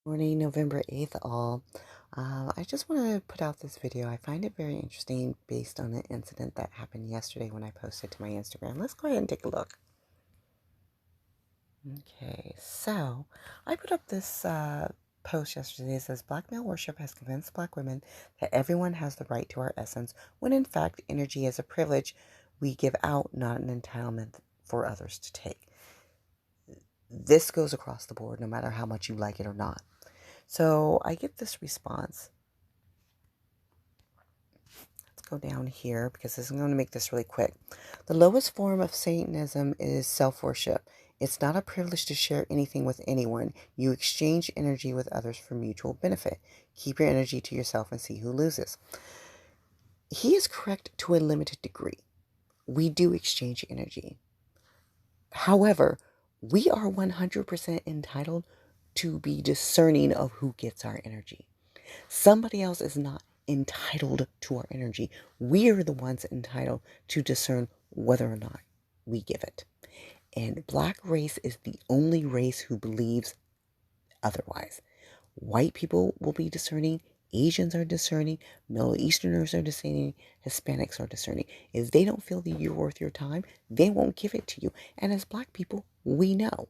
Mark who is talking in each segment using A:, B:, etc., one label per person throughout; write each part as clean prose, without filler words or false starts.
A: Morning, November 8th, all. I just want to put out this video. I find it very interesting based on an incident that happened yesterday when I posted to my Instagram. Let's go ahead and take a look. Okay, so I put up this post yesterday. It says, Black male worship has convinced Black women that everyone has the right to our essence, when in fact, energy is a privilege we give out, not an entitlement for others to take. This goes across the board, no matter how much you like it or not. So I get this response. Let's go down here because I'm going to make this really quick. The lowest form of Satanism is self-worship. It's not a privilege to share anything with anyone. You exchange energy with others for mutual benefit. Keep your energy to yourself and see who loses. He is correct to a limited degree. We do exchange energy. However, we are 100% entitled to be discerning of who gets our energy. Somebody else is not entitled to our energy. We are the ones entitled to discern whether or not we give it. And Black race is the only race who believes otherwise. White people will be discerning. Asians are discerning. Middle Easterners are discerning. Hispanics are discerning. If they don't feel that you're worth your time, they won't give it to you. And as Black people, we know.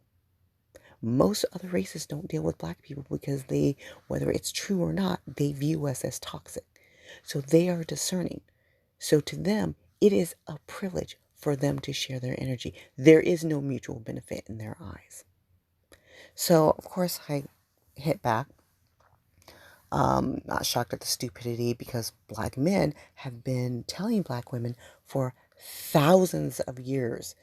A: Most other races don't deal with Black people because they, whether it's true or not, they view us as toxic. So they are discerning. So to them, it is a privilege for them to share their energy. There is no mutual benefit in their eyes. So, of course, I hit back. Not shocked at the stupidity because Black men have been telling Black women for thousands of years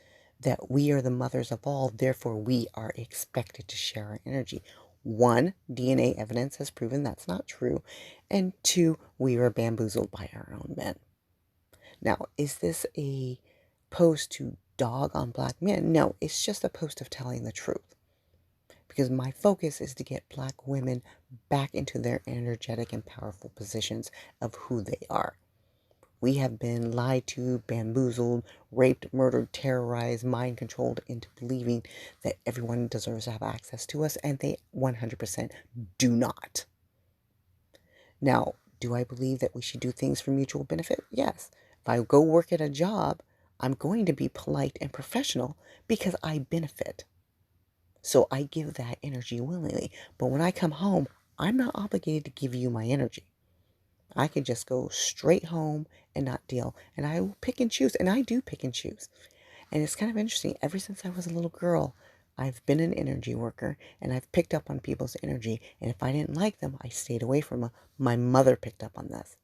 A: that we are the mothers of all, therefore we are expected to share our energy. One, DNA evidence has proven that's not true. And two, we are bamboozled by our own men. Now, is this a post to dog on Black men? No, it's just a post of telling the truth. Because my focus is to get Black women back into their energetic and powerful positions of who they are. We have been lied to, bamboozled, raped, murdered, terrorized, mind controlled into believing that everyone deserves to have access to us, and they 100% do not. Now, do I believe that we should do things for mutual benefit? Yes. If I go work at a job, I'm going to be polite and professional because I benefit. So I give that energy willingly. But when I come home, I'm not obligated to give you my energy. I can just go straight home and not deal. And I will pick and choose. And I do pick and choose. And it's kind of interesting. Ever since I was a little girl, I've been an energy worker. And I've picked up on people's energy. And if I didn't like them, I stayed away from them. My mother picked up on this.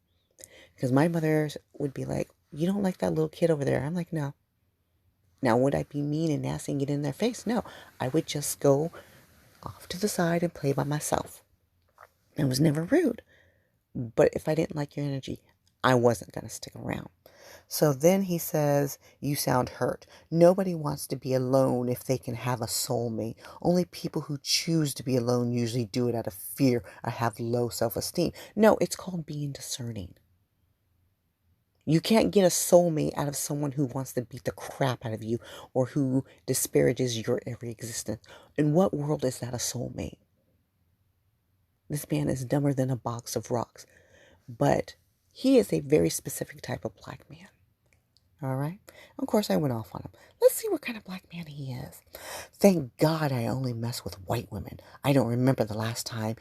A: Because my mother would be like, you don't like that little kid over there. I'm like, no. Now, would I be mean and nasty and get in their face? No. I would just go off to the side and play by myself. I was never rude. But if I didn't like your energy, I wasn't going to stick around. So then he says, you sound hurt. Nobody wants to be alone if they can have a soulmate. Only people who choose to be alone usually do it out of fear or have low self-esteem. No, it's called being discerning. You can't get a soulmate out of someone who wants to beat the crap out of you or who disparages your every existence. In what world is that a soulmate? This man is dumber than a box of rocks. But he is a very specific type of Black man. All right. Of course, I went off on him. Let's see what kind of Black man he is. Thank God I only mess with white women. I don't remember the last time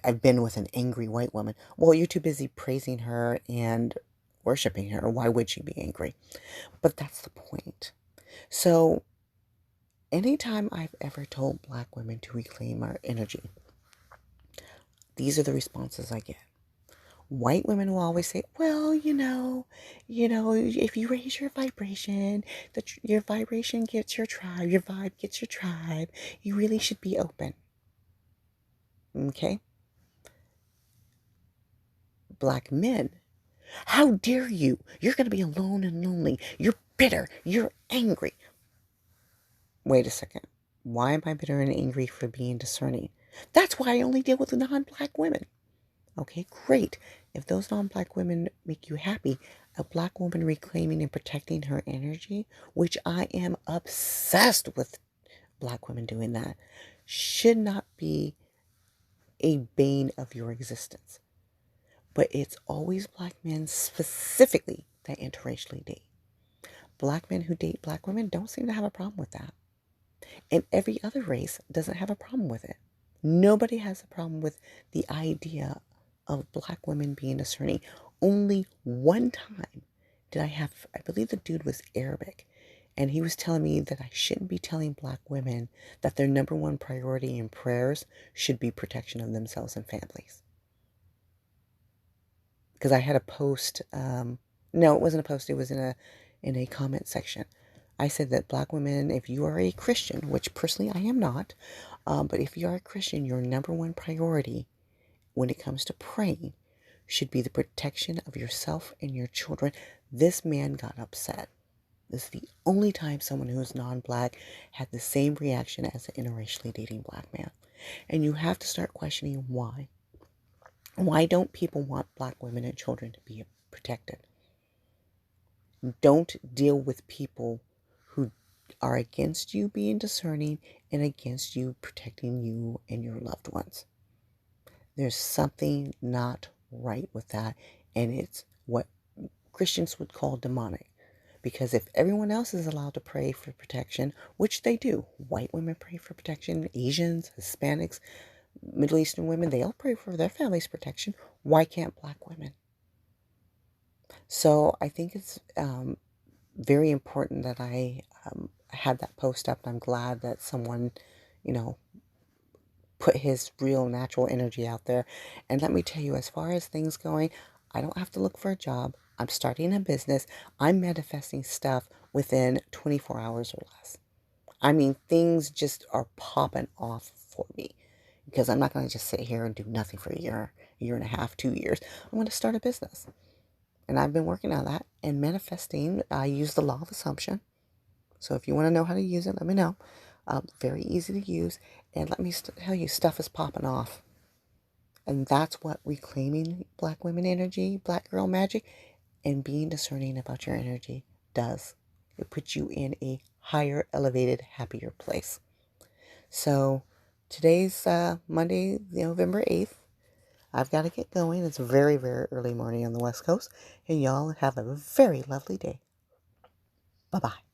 A: I've been with an angry white woman. Well, you're too busy praising her and worshiping her. Why would she be angry? But that's the point. So, anytime I've ever told Black women to reclaim our energy, these are the responses I get. White women will always say, well, if you raise your vibration, your vibration gets your tribe, your vibe gets your tribe. You really should be open. Okay? Black men, how dare you? You're going to be alone and lonely. You're bitter. You're angry. Wait a second. Why am I bitter and angry for being discerning? That's why I only deal with non-Black women. Okay, great. If those non-Black women make you happy, a Black woman reclaiming and protecting her energy, which I am obsessed with Black women doing that, should not be a bane of your existence. But it's always black men specifically that interracially date. Black men who date black women don't seem to have a problem with that. And every other race doesn't have a problem with it. Nobody has a problem with the idea of black women being discerning. Only one time did I believe the dude was Arabic, and he was telling me that I shouldn't be telling black women that their number one priority in prayers should be protection of themselves and families. Because I had a post, no, it wasn't a post, it was in a comment section. I said that black women, if you are a Christian, which personally I am not, but if you are a Christian, your number one priority when it comes to praying should be the protection of yourself and your children. This man got upset. This is the only time someone who is non-black had the same reaction as an interracially dating black man. And you have to start questioning why. Why don't people want black women and children to be protected? Don't deal with people who are against you being discerning and against you protecting you and your loved ones. There's something not right with that, and it's what Christians would call demonic. Because if everyone else is allowed to pray for protection, which they do, white women pray for protection, Asians, Hispanics, Middle Eastern women, they all pray for their family's protection. Why can't black women? So I think it's very important that I had that post up. And I'm glad that someone, you know, put his real natural energy out there. And let me tell you, as far as things going, I don't have to look for a job. I'm starting a business. I'm manifesting stuff within 24 hours or less. I mean, things just are popping off for me because I'm not going to just sit here and do nothing for a year and a half, 2 years. I'm going to start a business. And I've been working on that and manifesting. I use the law of assumption. So if you want to know how to use it, let me know. Very easy to use. And let me tell you, stuff is popping off. And that's what reclaiming black women energy, black girl magic, and being discerning about your energy does. It puts you in a higher, elevated, happier place. So today's Monday, November 8th. I've got to get going. It's very, very early morning on the West Coast. And y'all have a very lovely day. Bye-bye.